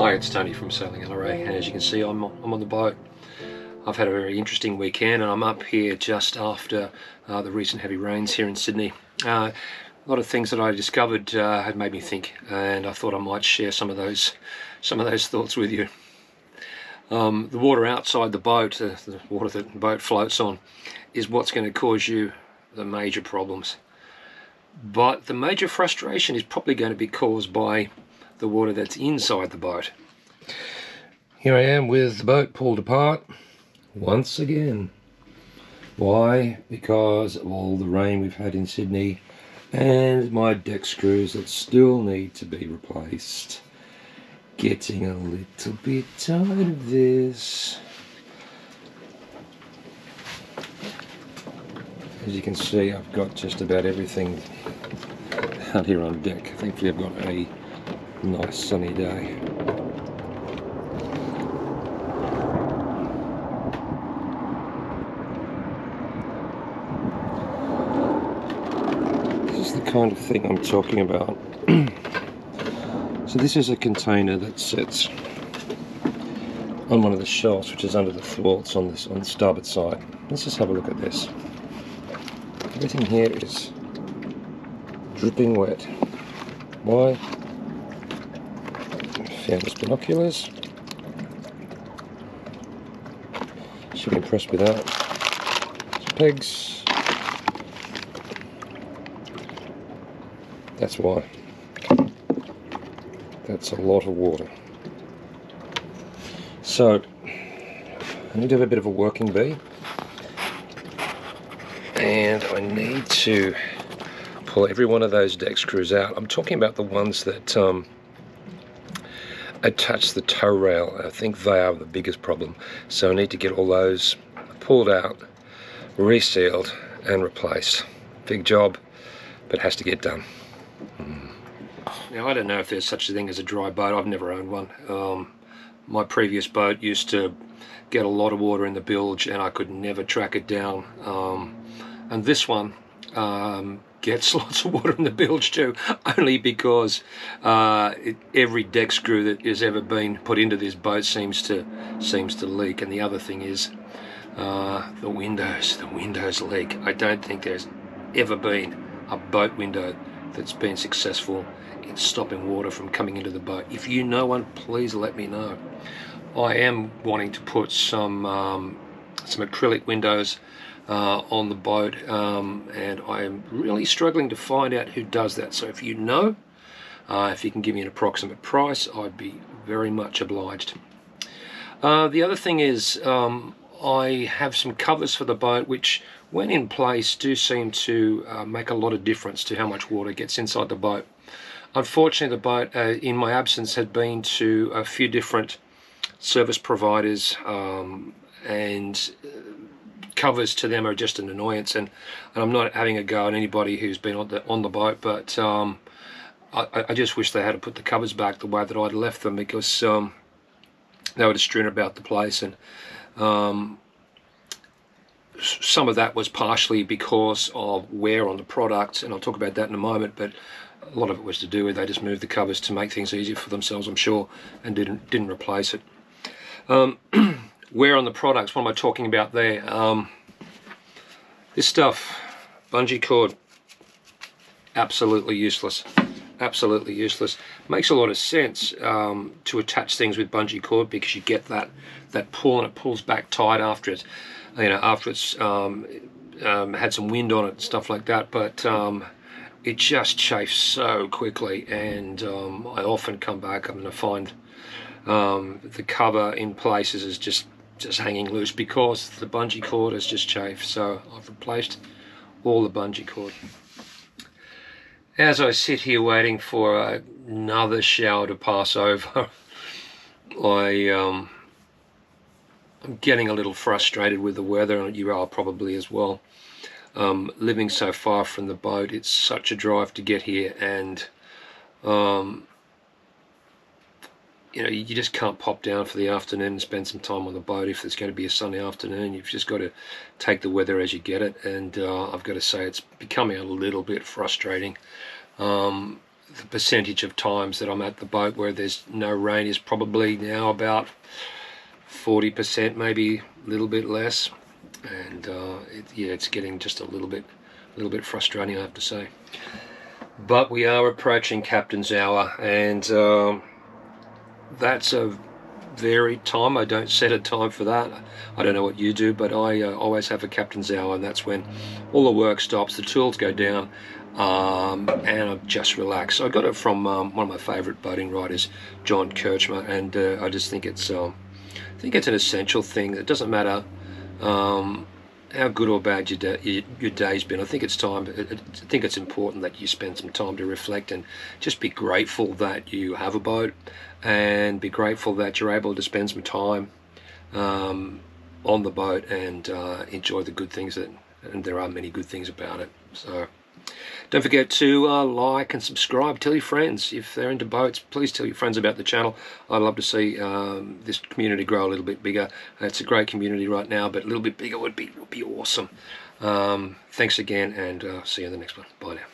Hi, it's Tony from Sailing LRA, and as you can see, I'm on the boat. I've had a very interesting weekend, and I'm up here just after the recent heavy rains here in Sydney. A lot of things that I discovered had made me think, and I thought I might share some of those thoughts with you. The water outside the boat, the water that the boat floats on, is what's going to cause you the major problems. But the major frustration is probably going to be caused by the water that's inside the boat. Here I am with the boat pulled apart once again. Why? Because of all the rain we've had in Sydney and my deck screws that still need to be replaced. Getting a little bit tired of this. As you can see, I've got just about everything out here on deck. Thankfully I've got a nice sunny day. This is the kind of thing I'm talking about. So this is a container that sits on one of the shelves, which is under the thwarts on the starboard side. Let's just have a look at this. Everything here is dripping wet. Why? Found these binoculars. Should be impressed with that. Some pegs. That's why. That's a lot of water. So I need to have a bit of a working bee, and I need to pull every one of those deck screws out. I'm talking about the ones that attach the tow rail. I think they are the biggest problem. So I need to get all those pulled out, resealed and replaced. Big job, but has to get done. Now I don't know if there's such a thing as a dry boat. I've never owned one. My previous boat used to get a lot of water in the bilge and I could never track it down. And this one gets lots of water in the bilge too, only because every deck screw that has ever been put into this boat seems to leak. And the other thing is the windows leak. I don't think there's ever been a boat window that's been successful in stopping water from coming into the boat. If you know one, please let me know. I am wanting to put some acrylic windows on the boat, and I am really struggling to find out who does that. So if you know, if you can give me an approximate price, I'd be very much obliged. The other thing is I have some covers for the boat which, when in place, do seem to make a lot of difference to how much water gets inside the boat. Unfortunately, the boat, in my absence, had been to a few different service providers, and covers to them are just an annoyance. And I'm not having a go at anybody who's been on the boat, but I just wish they had to put the covers back the way that I'd left them, because they were just strewn about the place. And some of that was partially because of wear on the product, and I'll talk about that in a moment, but a lot of it was to do with they just moved the covers to make things easier for themselves, I'm sure, and didn't replace it. Wear on the products, what am I talking about there? This stuff, bungee cord, absolutely useless. Absolutely useless. Makes a lot of sense to attach things with bungee cord, because you get that pull, and it pulls back tight after it, after it's had some wind on it and stuff like that. But it just chafes so quickly, and I often come back and I find the cover in places is just hanging loose because the bungee cord has just chafed. So I've replaced all the bungee cord. As I sit here waiting for another shower to pass over, I'm getting a little frustrated with the weather, and you are probably as well. Living so far from the boat, it's such a drive to get here, and you just can't pop down for the afternoon and spend some time on the boat if it's going to be a sunny afternoon. You've just got to take the weather as you get it, and I've got to say it's becoming a little bit frustrating. the percentage of times that I'm at the boat where there's no rain is probably now about 40%, maybe a little bit less, and yeah, it's getting just a little bit frustrating, I have to say. But we are approaching captain's hour, and that's a varied time. I don't set a time for that. I don't know what you do, but I always have a captain's hour, and that's when all the work stops, the tools go down, and I just relax. I got it from one of my favourite boating writers, John Kirchmer, and I just think it's an essential thing. It doesn't matter how good or bad your day's been. I think it's time. I think it's important that you spend some time to reflect and just be grateful that you have a boat, and be grateful that you're able to spend some time on the boat and enjoy the good things and there are many good things about it. So don't forget to like and subscribe. Tell your friends if they're into boats. Please tell your friends about the channel. I'd love to see this community grow a little bit bigger. It's a great community right now, but a little bit bigger would be awesome. Thanks again, and see you in the next one. Bye now.